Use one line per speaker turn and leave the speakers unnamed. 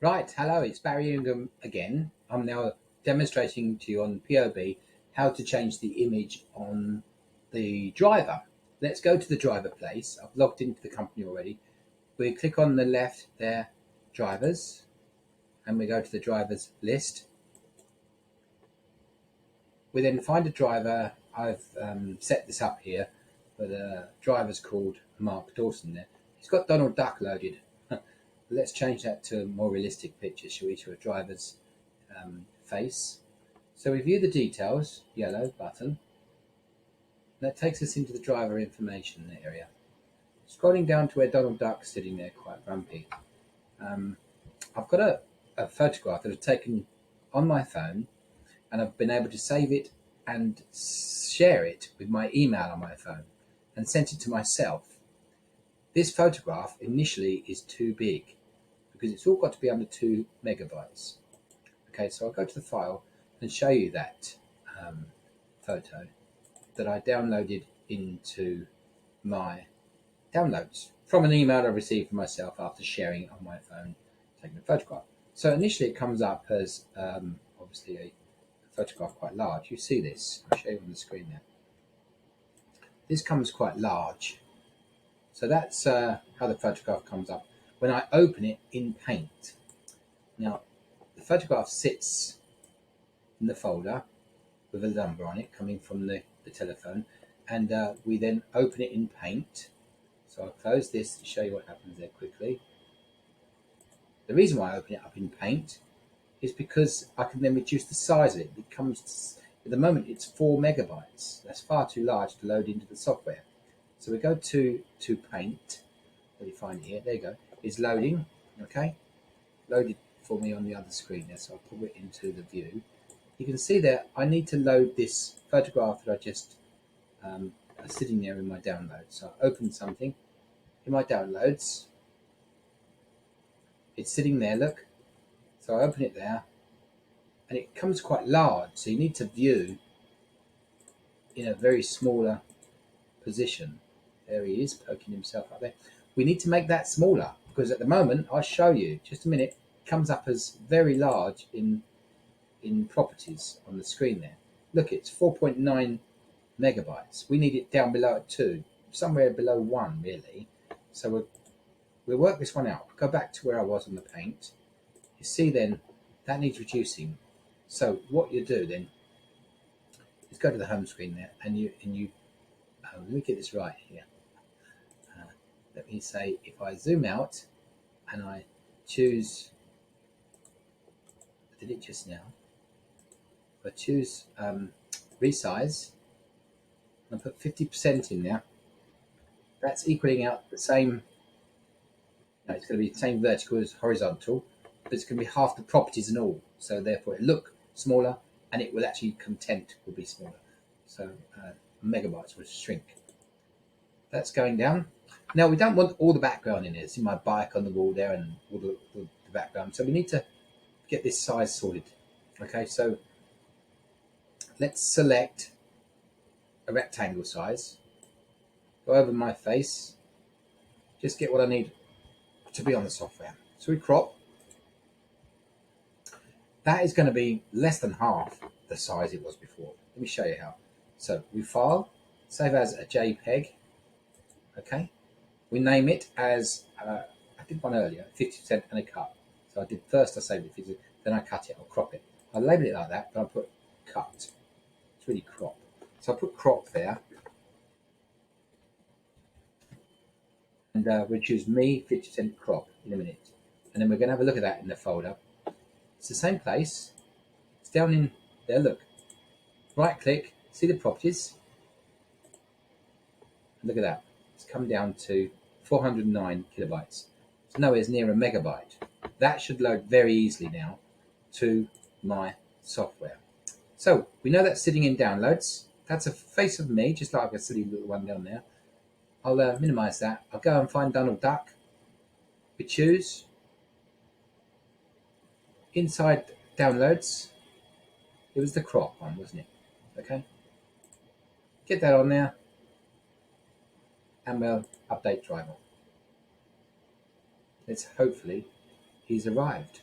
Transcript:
Right, hello, it's Barry Ingham again. I'm now demonstrating to you on POB how to change the image on the driver. Let's go to the driver place. I've logged into the company already. We click on the left there, drivers, and we go to the drivers list. We then find a driver. I've set this up here, but the driver's called Mark Dawson there. He's got Donald Duck loaded. Let's change that to a more realistic picture, shall we, to a driver's face. So we view the details, yellow button. That takes us into the driver information area. Scrolling down to where Donald Duck's sitting there, quite grumpy. I've got a photograph that I've taken on my phone, and I've been able to save it and share it with my email on my phone and sent it to myself. This photograph initially is too big because it's all got to be under 2 megabytes. Okay, so I'll go to the file and show you that photo that I downloaded into my downloads from an email I received from myself after sharing it on my phone, taking a photograph. So initially it comes up as obviously a photograph quite large. You see this, I'll show you on the screen there. This comes quite large. So that's how the photograph comes up when I open it in Paint. Now, the photograph sits in the folder with a number on it coming from the telephone, and we then open it in Paint. So I'll close this to show you what happens there quickly. The reason why I open it up in Paint is because I can then reduce the size of it. It comes, at the moment it's 4 megabytes. That's far too large to load into the software. So we go to Paint. Let me find it here. There you go. It's loading. Okay, loaded for me on the other screen there. So I'll put it into the view. You can see there I need to load this photograph that I just sitting there in my downloads. So I open something in my downloads. It's sitting there. Look. So I open it there, and it comes quite large. So you need to view in a very smaller position. There he is, poking himself up there. We need to make that smaller because at the moment, I'll show you, just a minute, it comes up as very large in properties on the screen there. Look, it's 4.9 megabytes. We need it down below at 2, somewhere below 1 really. So we'll work this one out. Go back to where I was on the Paint. You see then, that needs reducing. So what you do then is go to the home screen there, and you let me get this right here. Let me say, if I zoom out and I choose, I did it just now. If I choose resize and put 50% in there, that's equaling out the same. No, it's going to be the same vertical as horizontal, but it's going to be half the properties and all. So therefore, it look smaller, and it will actually content will be smaller. So megabytes will shrink. That's going down. Now we don't want all the background in here. See my bike on the wall there and all the background. So we need to get this size sorted. Okay, so let's select a rectangle size. Go over my face. Just get what I need to be on the software. So we crop. That is going to be less than half the size it was before. Let me show you how. So we file, save as a JPEG. Okay, we name it as I did one earlier, 50% and a cut. So I saved it 50%, then I cut it, I'll crop it. I'll label it like that, but I'll put cut. It's really crop. So I'll put crop there, and we'll choose me 50% crop in a minute, and then we're going to have a look at that in the folder. It's the same place. It's down in there. Look, right click, see the properties, and look at that. It's come down to 409 kilobytes. It's nowhere near a megabyte. That should load very easily now to my software. So we know that's sitting in downloads. That's a face of me, just like a silly little one down there. I'll minimize that. I'll go and find Donald Duck. We choose inside downloads. It was the crop one, wasn't it? Okay. Get that on there. And we'll update driver. Let's hopefully he's arrived.